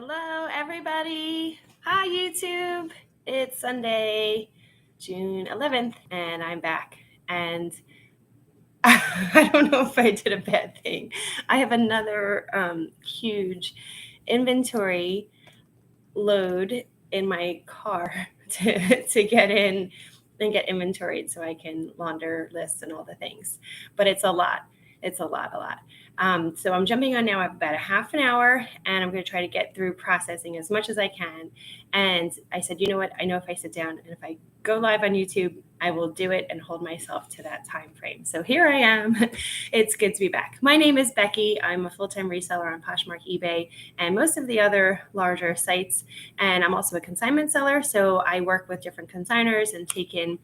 Hello, everybody. Hi, YouTube. It's Sunday, June 11th, and I'm back. And I don't know if I did a bad thing. I have another huge inventory load in my car to get in and get inventoried so I can launder lists and all the things. But it's a lot. It's a lot. So I'm jumping on now. I have about a half an hour, and I'm going to try to get through processing as much as I can. And I said, you know what? I know if I sit down and if I go live on YouTube, I will do it and hold myself to that time frame. So here I am. It's good to be back. My name is Becky. I'm a full-time reseller on Poshmark, eBay, and most of the other larger sites. And I'm also a consignment seller. So I work with different consigners and take in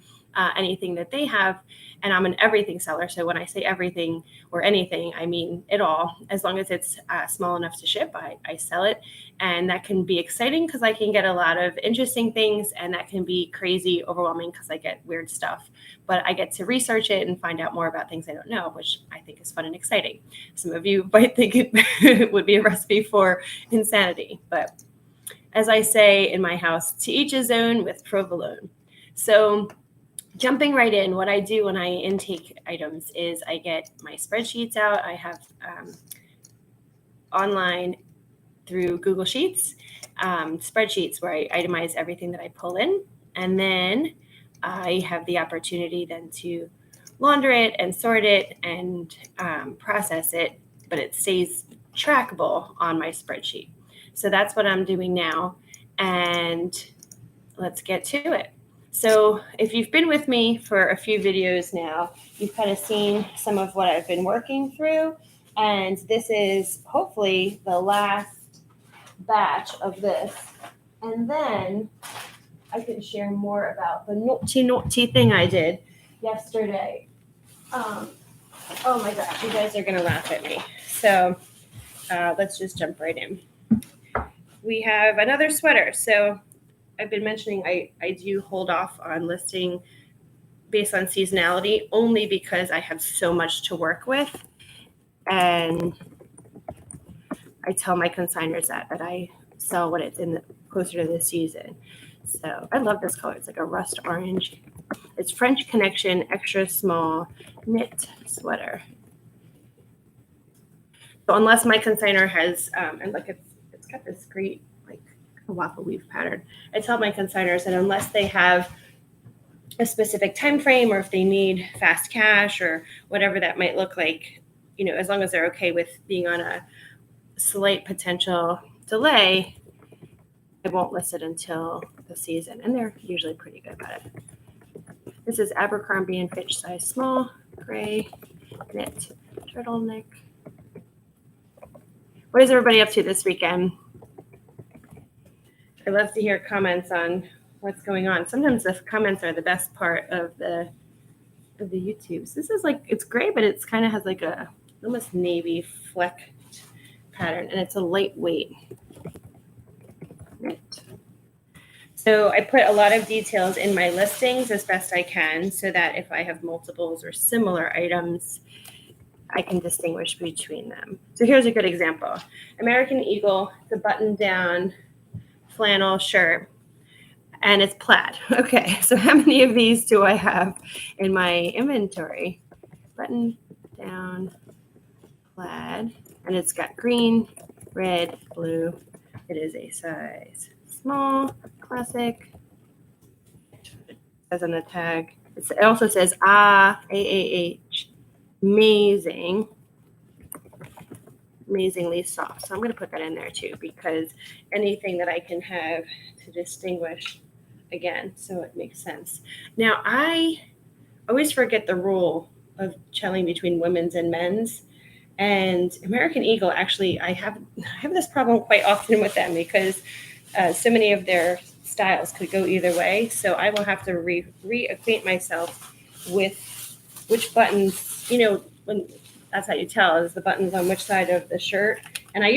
anything that they have. And I'm an everything seller. So when I say everything or anything, I mean it all. As long as it's small enough to ship, I sell it. And that can be exciting because I can get a lot of interesting things. And that can be crazy overwhelming because I get weird stuff. But I get to research it and find out more about things I don't know, which I think is fun and exciting. Some of you might think it would be a recipe for insanity. But as I say in my house, to each his own with provolone. So jumping right in, what I do when I intake items is I get my spreadsheets out. I have online through Google Sheets, spreadsheets where I itemize everything that I pull in. And then I have the opportunity then to launder it and sort it and process it, but it stays trackable on my spreadsheet. So that's what I'm doing now. And let's get to it. So if you've been with me for a few videos now, you've kind of seen some of what I've been working through. And this is hopefully the last batch of this. And then I can share more about the naughty thing I did yesterday. Oh my gosh, you guys are going to laugh at me. So let's just jump right in. We have another sweater. So I've been mentioning I do hold off on listing based on seasonality only because I have so much to work with. And I tell my consigners that I sell when it's closer to the season. So I love this color. It's like a rust orange. It's French Connection, extra small knit sweater. So unless my consigner has, and look, it's got this great a waffle weave pattern. I tell my consigners that unless they have a specific time frame or if they need fast cash or whatever that might look like, as long as they're okay with being on a slight potential delay, I won't list it until the season. And they're usually pretty good about it. This is Abercrombie & Fitch size small, gray, knit, turtleneck. What is everybody up to this weekend? I love to hear comments on what's going on. Sometimes the comments are the best part of the YouTube. So this is it's gray, but it's kind of has like a almost navy fleck pattern, and it's a lightweight knit. So I put a lot of details in my listings as best I can so that if I have multiples or similar items, I can distinguish between them. So here's a good example. American Eagle, the button-down flannel shirt, and it's plaid. Okay, so how many of these do I have in my inventory? Button down plaid, and it's got green, red, blue. It is a size small, classic. It says on the tag. It also says AAH, amazing. Amazingly soft. So I'm going to put that in there too, because anything that I can have to distinguish, again, so it makes sense. Now, I always forget the rule of telling between women's and men's. And American Eagle, actually, I have this problem quite often with them because so many of their styles could go either way. So I will have to reacquaint myself with which buttons, when that's how you tell is the buttons on which side of the shirt. And I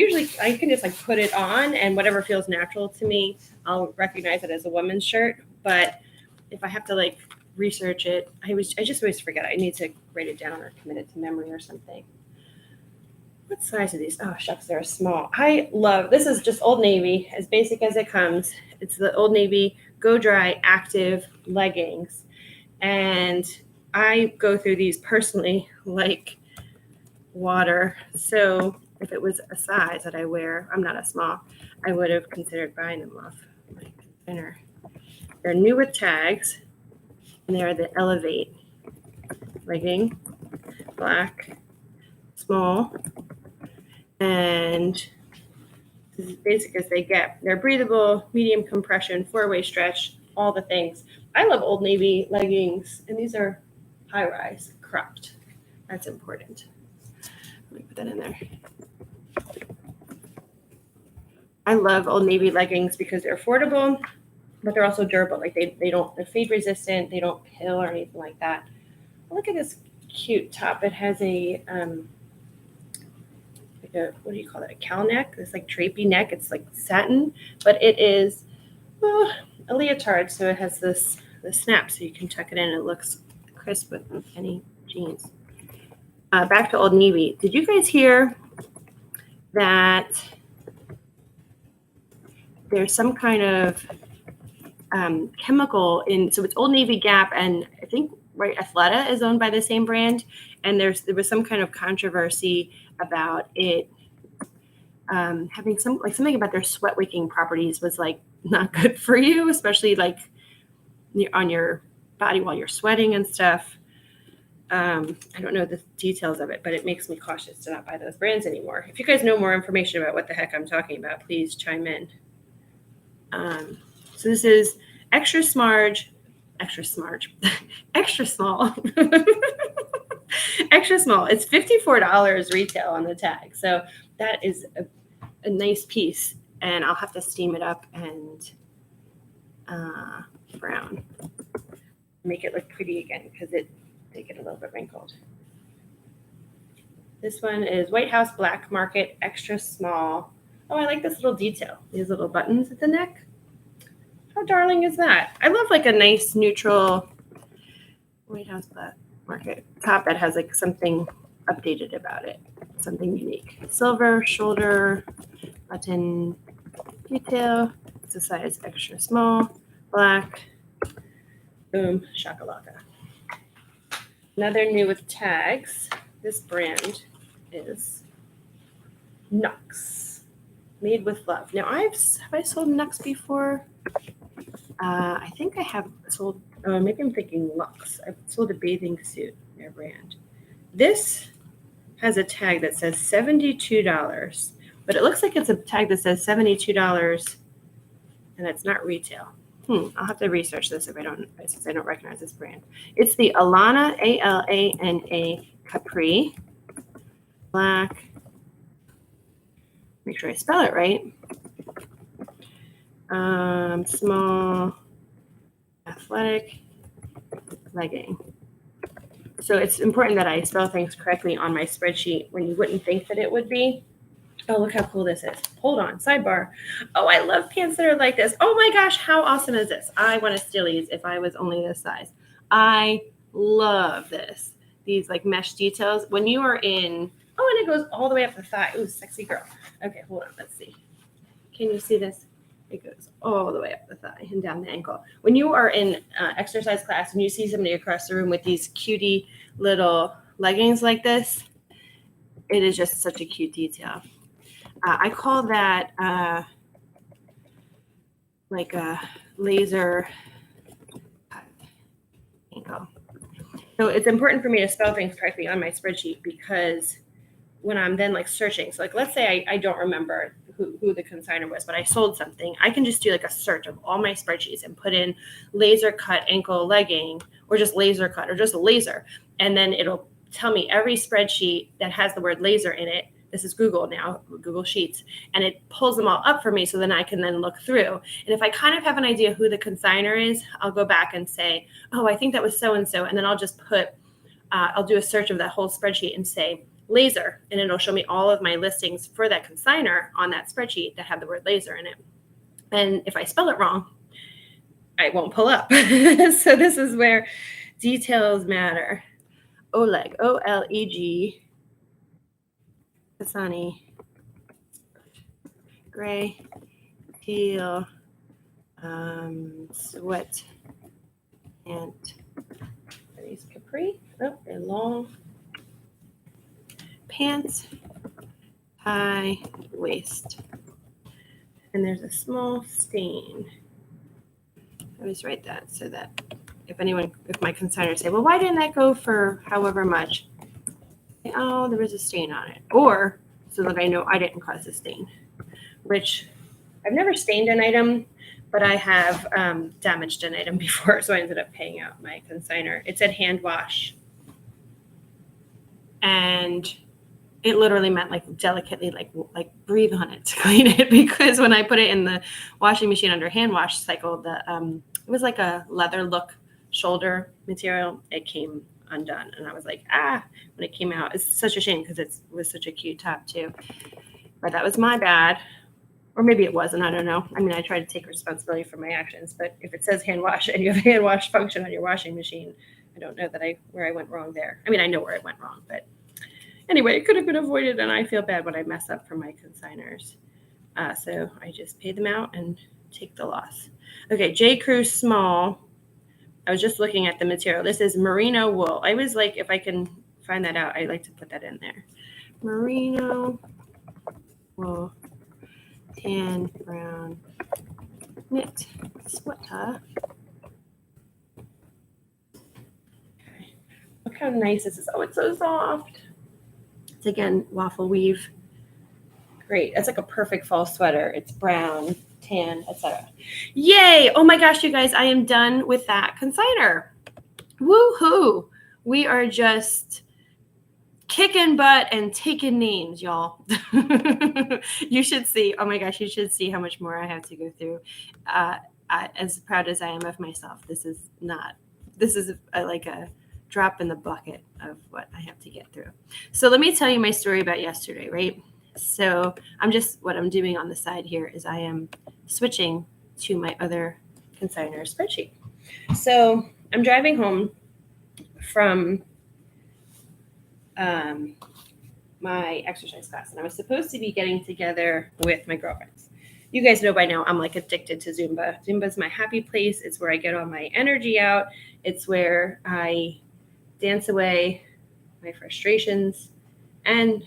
can just put it on, and whatever feels natural to me, I'll recognize it as a woman's shirt. But if I have to research it, I just always forget. I need to write it down or commit it to memory or something. What size are these? Oh, shucks, they're small. I love, this is just Old Navy, as basic as it comes. It's the Old Navy Go Dry Active leggings. And I go through these personally like water. So if it was a size that I wear, I'm not a small, I would have considered buying them off my container. They're new with tags, and they are the Elevate legging, black, small, and this is as basic as they get. They're breathable, medium compression, 4-way stretch, all the things. I love Old Navy leggings, and these are high-rise, cropped. That's important. Let me put that in there. I love Old Navy leggings because they're affordable, but they're also durable. Like they're fade resistant. They don't pill or anything like that. Look at this cute top. It has a what do you call it? A cowl neck. It's like drapey neck. It's like satin, but it is a leotard. So it has the snap, so you can tuck it in. It looks crisp with any jeans. Back to Old Navy. Did you guys hear that there's some kind of chemical in? So it's Old Navy, Gap, and I think Athleta is owned by the same brand. And there was some kind of controversy about it having something about their sweat wicking properties was like not good for you, especially like on your body while you're sweating and stuff. I don't know the details of it, but it makes me cautious to not buy those brands anymore. If you guys know more information about what the heck I'm talking about, please chime in. So this is extra small, extra small. Extra small. It's $54 retail on the tag. So that is a nice piece, and I'll have to steam it up and brown. Make it look pretty again because they get a little bit wrinkled. This one is White House Black Market Extra Small. Oh, I like this little detail. These little buttons at the neck. How darling is that? I love like a nice neutral White House Black Market top that has like something updated about it, something unique. Silver shoulder button detail. It's a size extra small. Black. Boom, shakalaka. Another new with tags. This brand is Nux, made with love. Now have I sold Nux before? I think I have sold. Maybe I'm thinking Lux. I've sold a bathing suit, their brand. This has a tag that says $72, but it looks like it's a tag that says $72, and it's not retail. I'll have to research this since I don't recognize this brand. It's the Alana, Alana Capri, black. Make sure I spell it right. Small, athletic legging. So it's important that I spell things correctly on my spreadsheet when you wouldn't think that it would be. Oh, look how cool this is. Hold on, sidebar. Oh, I love pants that are like this. Oh my gosh, how awesome is this? I want to steal these if I was only this size. I love this. These like mesh details. When you are in, and it goes all the way up the thigh. Ooh, sexy girl. Okay, hold on, let's see. Can you see this? It goes all the way up the thigh and down the ankle. When you are in exercise class and you see somebody across the room with these cutie little leggings like this, it is just such a cute detail. I call that like a laser ankle. So it's important for me to spell things correctly on my spreadsheet because when I'm then like searching, so like let's say I don't remember who the consignor was, but I sold something, I can just do like a search of all my spreadsheets and put in laser cut ankle legging or just laser cut or just a laser. And then it'll tell me every spreadsheet that has the word laser in it. This is Google now, Google Sheets, and it pulls them all up for me so then I can then look through. And if I kind of have an idea who the consignor is, I'll go back and say, oh, I think that was so-and-so. And then I'll just I'll do a search of that whole spreadsheet and say laser, and it'll show me all of my listings for that consignor on that spreadsheet that have the word laser in it. And if I spell it wrong, I won't pull up. So this is where details matter. Oleg, O-L-E-G. Kasani, gray, teal, sweat, and are these capri? Oh, they're long pants, high waist, and there's a small stain. I always write that so that if my consigners say, well, why didn't that go for however much? Oh, there was a stain on it. Or so that I know I didn't cause a stain, which I've never stained an item, but I have damaged an item before. So I ended up paying out my consignor. It said hand wash. And it literally meant like delicately, like breathe on it to clean it, because when I put it in the washing machine under hand wash cycle, it was like a leather look shoulder material. It came undone, and I was like, when it came out. It's such a shame because it was such a cute top too, but that was my bad, or maybe it wasn't. I don't know. I mean, I try to take responsibility for my actions, but if it says hand wash and you have a hand wash function on your washing machine, I don't know where I went wrong there. I mean, I know where I went wrong, but anyway, it could have been avoided, and I feel bad when I mess up for my consigners. So I just pay them out and take the loss. Okay, J. Crew small. I was just looking at the material. This is merino wool. I was like, if I can find that out, I like to put that in there. Merino wool, tan, brown, knit, sweater. Okay. Look how nice this is. Oh, it's so soft. It's again waffle weave. Great. It's like a perfect fall sweater. It's brown, tan, etc. Yay! Oh my gosh, you guys, I am done with that consignor. Woohoo! We are just kicking butt and taking names, y'all. You should see. Oh my gosh, you should see how much more I have to go through. As proud as I am of myself, this is like a drop in the bucket of what I have to get through. So let me tell you my story about yesterday, right? So what I'm doing on the side here is I am switching to my other consignor spreadsheet. So I'm driving home from my exercise class, and I was supposed to be getting together with my girlfriends. You guys know by now I'm like addicted to Zumba. Zumba's my happy place. It's where I get all my energy out. It's where I dance away my frustrations and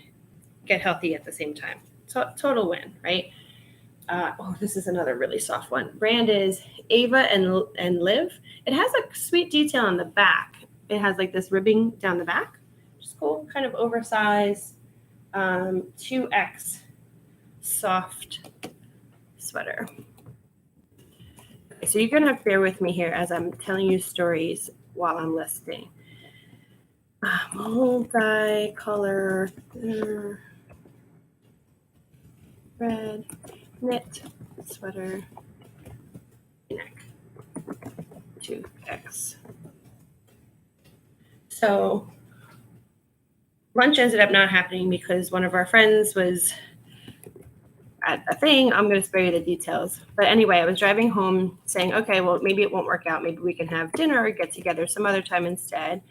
get healthy at the same time. Total win, right? This is another really soft one. Brand is Ava and Liv. It has a sweet detail on the back. It has like this ribbing down the back, which is cool, kind of oversized, 2X soft sweater. Okay, so you're gonna have to bear with me here as I'm telling you stories while I'm listing. Multi-color, red knit sweater, neck, 2X. So lunch ended up not happening because one of our friends was at a thing. I'm going to spare you the details. But anyway, I was driving home saying, okay, well, maybe it won't work out. Maybe we can have dinner or get together some other time instead.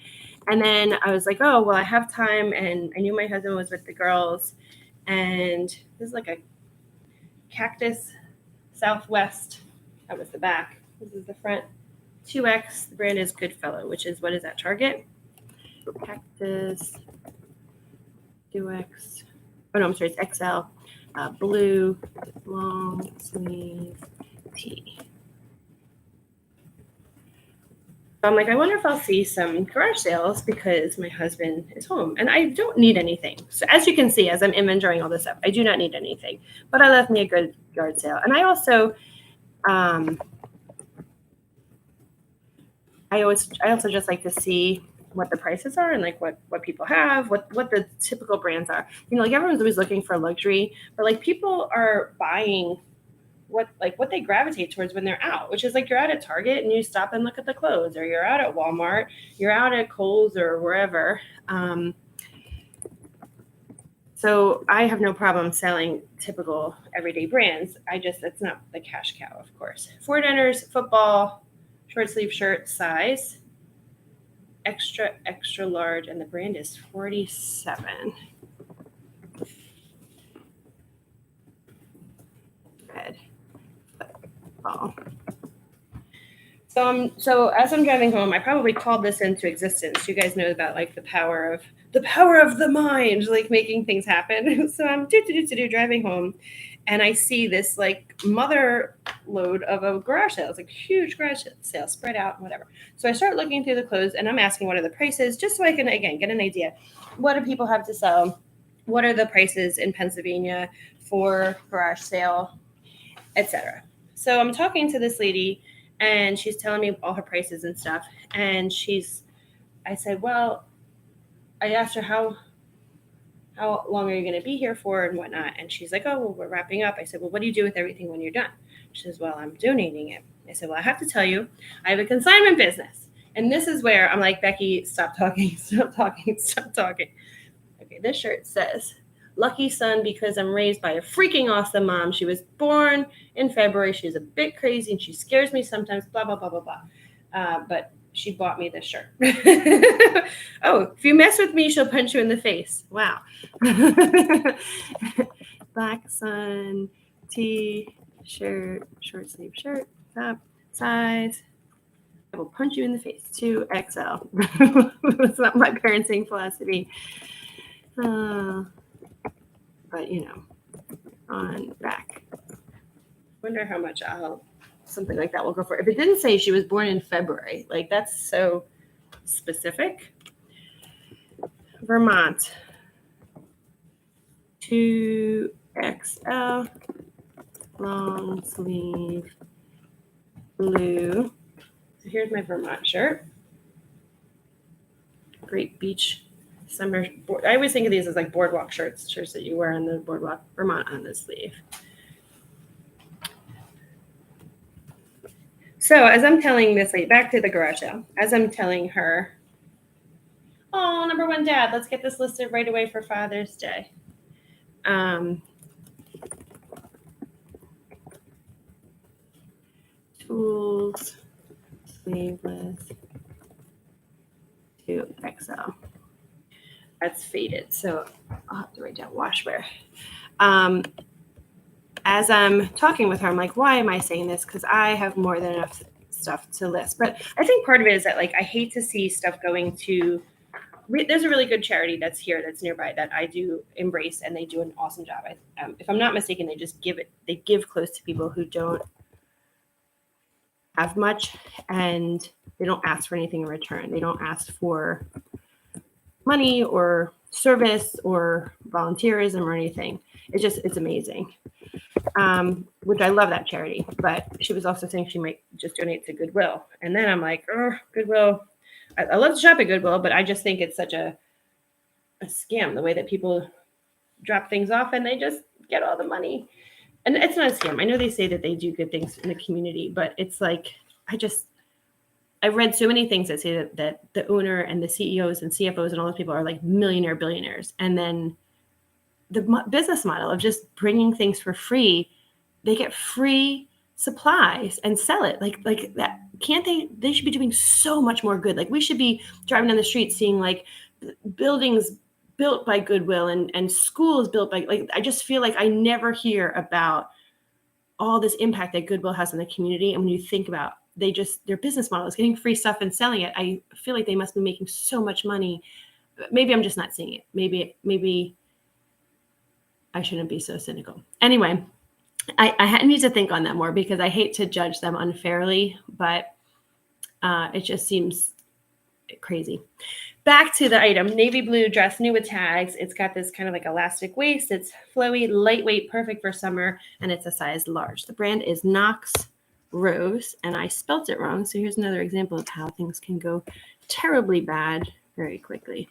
And then I was like, oh, well, I have time. And I knew my husband was with the girls. And this is like a Cactus Southwest. That was the back. This is the front. 2X. The brand is Goodfellow, which is, what is that, Target? Cactus 2X. Oh, no, I'm sorry. It's XL. Blue, long sleeve tee. So I'm like, I wonder if I'll see some garage sales because my husband is home and I don't need anything. So as you can see, as I'm inventorying all this stuff, I do not need anything, but I left me a good yard sale. And I also, I also just like to see what the prices are and like what people have, what the typical brands are. You know, like everyone's always looking for luxury, but like people are buying what they gravitate towards when they're out, which is like you're out at Target and you stop and look at the clothes, or you're out at Walmart, you're out at Kohl's or wherever. So I have no problem selling typical everyday brands. It's not the cash cow, of course. 49ers football, short sleeve shirt size, extra large, and the brand is 47. call. So as I'm driving home, I probably called this into existence. You guys know about like the power of the mind, like making things happen. So I'm driving home, and I see this like mother load of a garage sale. It's like huge garage sale spread out, whatever. So I start looking through the clothes, and I'm asking what are the prices, just so I can again get an idea. What do people have to sell? What are the prices in Pennsylvania for garage sale, etc. So I'm talking to this lady, and she's telling me all her prices and stuff. And I said, well, I asked her how long are you going to be here for and whatnot. And she's like, oh, well, we're wrapping up. I said, well, what do you do with everything when you're done? She says, well, I'm donating it. I said, well, I have to tell you, I have a consignment business. And this is where I'm like, Becky, stop talking, stop talking, stop talking. Okay, this shirt says, lucky son because I'm raised by a freaking awesome mom. She was born in February. She's a bit crazy and she scares me sometimes, blah, blah, blah, blah, blah. But she bought me this shirt. Oh, if you mess with me, she'll punch you in the face. Wow. Black sun, t-shirt, short sleeve shirt, top, size. I will punch you in the face. 2XL. That's not my parenting philosophy. But on back. Wonder how much something like that will go for. If it didn't say she was born in February, like that's so specific. Vermont, 2XL, long sleeve, blue. So here's my Vermont shirt. Great beach summer. I always think of these as like boardwalk shirts that you wear on the boardwalk. Vermont on the sleeve. So as I'm telling this lady, back to the garage sale, as I'm telling her, oh, number one, Dad, let's get this listed right away for Father's Day. Tools, sleeveless, 2XL. That's faded, so I'll have to write down washwear. As I'm talking with her, I'm like, why am I saying this? Because I have more than enough stuff to list. But I think part of it is that like I hate to see stuff going to. There's a really good charity that's here, that's nearby, that I do embrace, and they do an awesome job. If I'm not mistaken, they just give close to people who don't have much, and they don't ask for anything in return. They don't ask for money or service or volunteerism or anything. It's amazing. Which I love that charity, but she was also saying she might just donate to Goodwill. And then I'm like, oh, Goodwill. I love to shop at Goodwill, but I just think it's such a scam, the way that people drop things off and they just get all the money. And it's not a scam. I know they say that they do good things in the community, but it's like, I've read so many things that say that the owner and the CEOs and CFOs and all those people are like millionaire billionaires. And then the business model of just bringing things for free, they get free supplies and sell it like that. Can't they should be doing so much more good. Like we should be driving down the street seeing like buildings built by Goodwill and schools built by, like, I just feel like I never hear about all this impact that Goodwill has in the community. And when you think about their business model is getting free stuff and selling it, I feel like they must be making so much money. Maybe I'm just not seeing it. Maybe I shouldn't be so cynical. Anyway, I need to think on that more because I hate to judge them unfairly, but it just seems crazy. Back to the item, navy blue dress, new with tags. It's got this kind of like elastic waist. It's flowy, lightweight, perfect for summer, and it's a size large. The brand is Knox Rose, and I spelt it wrong. So here's another example of how things can go terribly bad very quickly.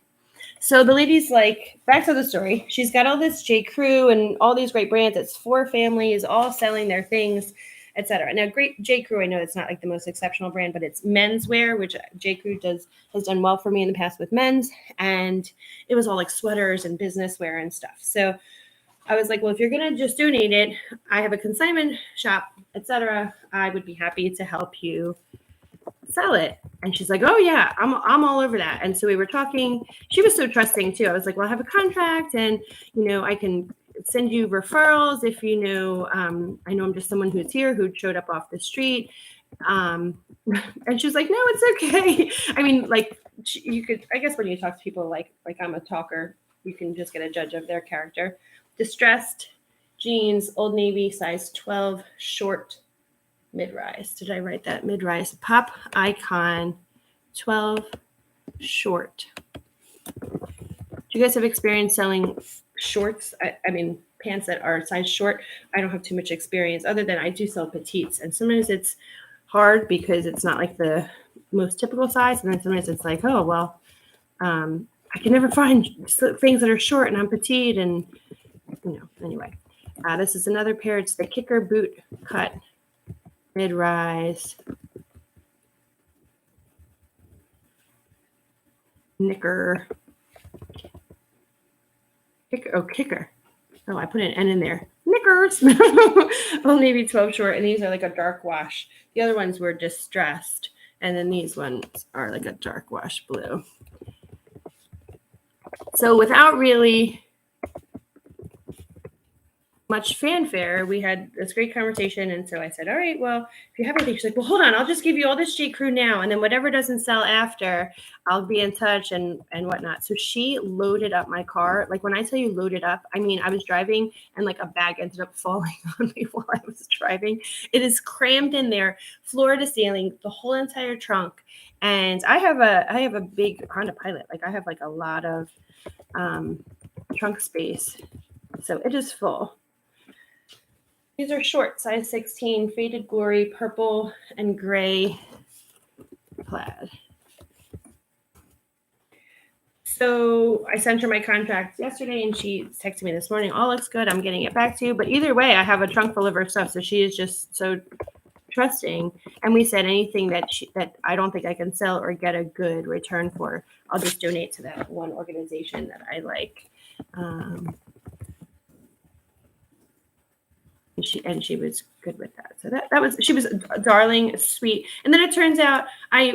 So the lady's like, back to the story. She's got all this J. Crew and all these great brands. It's 4 families all selling their things, etc. Now, great J. Crew, I know it's not like the most exceptional brand, but it's menswear, which J. Crew has done well for me in the past with men's. And it was all like sweaters and business wear and stuff. So I was like, well, if you're going to just donate it, I have a consignment shop, etc. I would be happy to help you sell it. And she's like, oh yeah, I'm all over that. And so we were talking. She was so trusting too. I was like, well, I have a contract and I can send you referrals if you know. I know I'm just someone who's here who showed up off the street. And she was like, no, it's okay. I mean, like you could, I guess when you talk to people like I'm a talker, you can just get a judge of their character. Distressed jeans, Old Navy, size 12, short, mid-rise. Did I write that? Mid-rise. Pop icon, 12, short. Do you guys have experience selling shorts? I mean, pants that are size short. I don't have too much experience other than I do sell petites. And sometimes it's hard because it's not like the most typical size. And then sometimes it's like, oh, well, I can never find things that are short and I'm petite. And, anyway. This is another pair. It's the Kicker boot cut, mid-rise, knicker. Kicker. Oh, I put an N in there. Knickers. Old Navy 12 short, and these are like a dark wash. The other ones were distressed, and then these ones are like a dark wash blue. So without really much fanfare, we had this great conversation. And so I said, all right, well, if you have anything, she's like, well, hold on, I'll just give you all this J. Crew now. And then whatever doesn't sell after, I'll be in touch and whatnot. So she loaded up my car. Like when I tell you loaded up, I mean, I was driving and like a bag ended up falling on me while I was driving. It is crammed in there, floor to ceiling, the whole entire trunk. And I have a big Honda Pilot. Like I have like a lot of trunk space. So it is full. These are short, size 16, faded glory, purple and gray plaid. So I sent her my contract yesterday and she texted me this morning, all looks good, I'm getting it back to you. But either way, I have a trunk full of her stuff. So she is just so trusting. And we said anything that I don't think I can sell or get a good return for, I'll just donate to that one organization that I like. And she was good with that. So she was a darling, sweet. And then it turns out I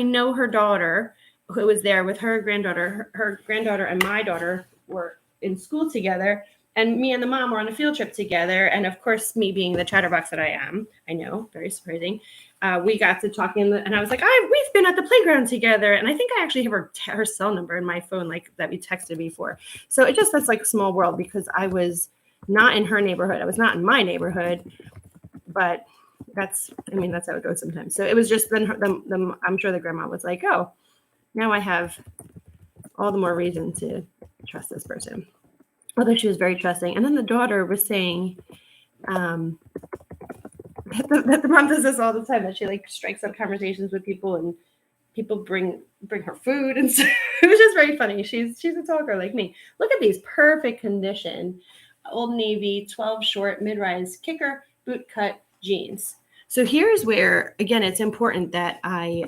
know her daughter who was there with her granddaughter. Her granddaughter and my daughter were in school together, and me and the mom were on a field trip together. And of course, me being the chatterbox that I am, I know, very surprising. We got to talking, and I was like, we've been at the playground together. And I think I actually have her cell number in my phone, like that we texted before. So that's like a small world because I was not in her neighborhood. I was not in my neighborhood, but that's how it goes sometimes. So it was just then I'm sure the grandma was like, oh, now I have all the more reason to trust this person. Although she was very trusting. And then the daughter was saying that the mom does this all the time, that she like strikes up conversations with people and people bring her food. And so it was just very funny. She's a talker like me. Look at these, perfect condition. Old Navy, 12 short, mid-rise, kicker, boot cut jeans. So here's where, again, it's important that I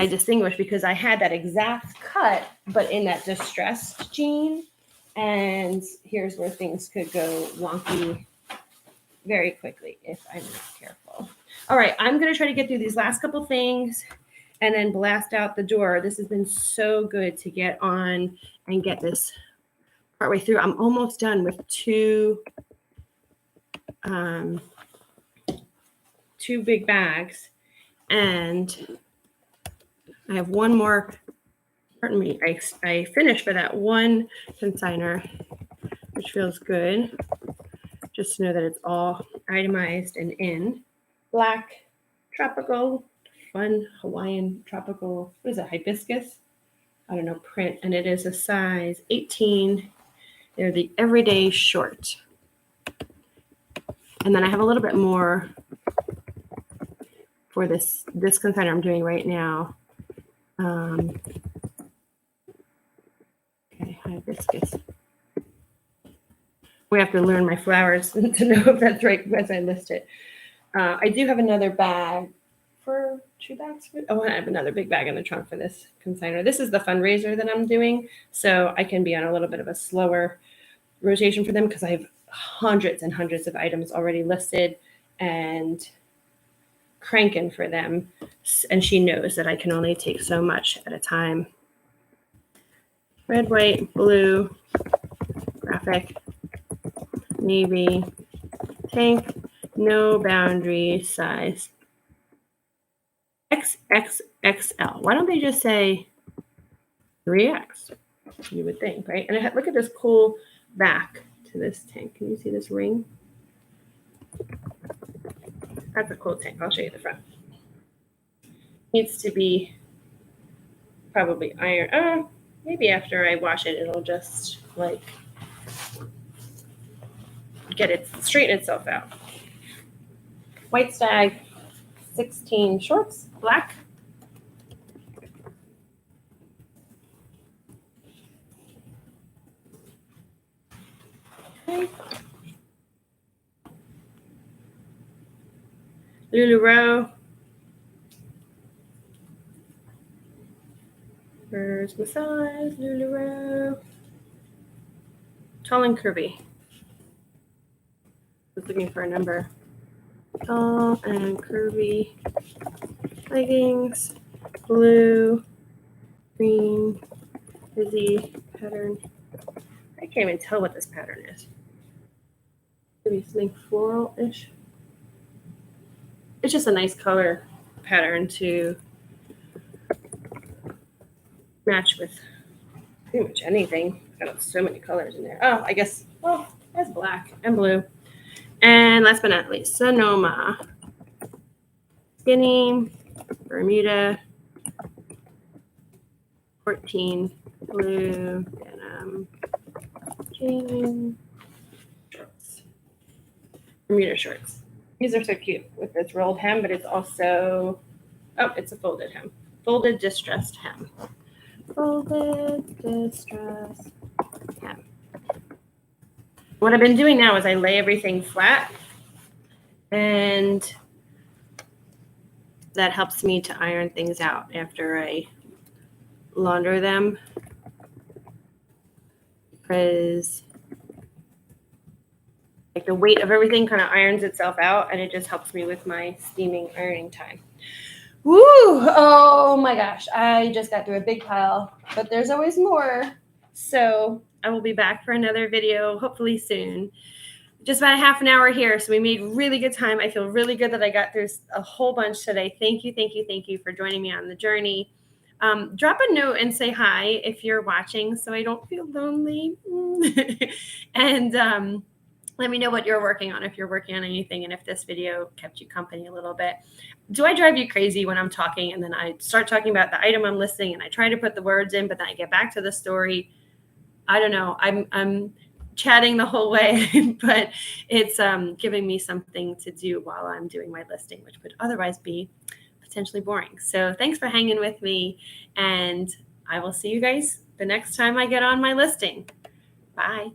distinguish, because I had that exact cut, but in that distressed jean. And here's where things could go wonky very quickly if I'm not careful. All right, I'm going to try to get through these last couple things and then blast out the door. This has been so good to get on and get this partway through. I'm almost done with two big bags, and I have one more. Pardon me. I finished for that one consignor, which feels good. Just to know that it's all itemized and in black, tropical, fun Hawaiian tropical. What is it? Hibiscus? I don't know, print, and it is a size 18. They're the everyday short. And then I have a little bit more for this consignor I'm doing right now. Okay, hibiscus. We have to learn my flowers to know if that's right as I list it. I do have another bag for 2 bags. I have another big bag in the trunk for this consignor. This is the fundraiser that I'm doing, so I can be on a little bit of a slower rotation for them because I have hundreds and hundreds of items already listed and cranking for them. And she knows that I can only take so much at a time. red, white, blue, graphic, navy, tank, no boundary, size, XXXL. Why don't they just say 3X? You would think, right? And look at this cool back to this tank. Can you see this ring? That's a cool tank. I'll show you the front. Needs to be probably iron. Maybe after I wash it, it'll just like straighten itself out. White Stag 16 shorts, black. Okay. LuLaRoe. Where's my size? LuLaRoe. Tall and curvy. I was looking for a number. Tall and curvy leggings, blue, green, busy pattern. I can't even tell what this pattern is. Maybe something floral-ish. It's just a nice color pattern to match with pretty much anything. Got so many colors in there. Oh, I guess, well, that's black and blue. And last but not least, Sonoma. Skinny, Bermuda, 14, blue, denim, jean, shorts. Bermuda shorts. These are so cute with this rolled hem, but it's also, it's a folded hem. Folded distressed hem. Folded distressed hem. What I've been doing now is I lay everything flat, and that helps me to iron things out after I launder them, because like the weight of everything kind of irons itself out, and it just helps me with my steaming ironing time. Woo! Oh my gosh, I just got through a big pile, but there's always more. So I will be back for another video hopefully soon. Just about a half an hour here, so we made really good time. I feel really good that I got through a whole bunch today. Thank you for joining me on the journey. Drop a note and say hi if you're watching, so I don't feel lonely. And let me know what you're working on, if you're working on anything, and if this video kept you company a little bit. Do I drive you crazy when I'm talking and then I start talking about the item I'm listing and I try to put the words in, but then I get back to the story? I don't know. I'm chatting the whole way, but it's giving me something to do while I'm doing my listing, which would otherwise be potentially boring. So thanks for hanging with me, and I will see you guys the next time I get on my listing. Bye.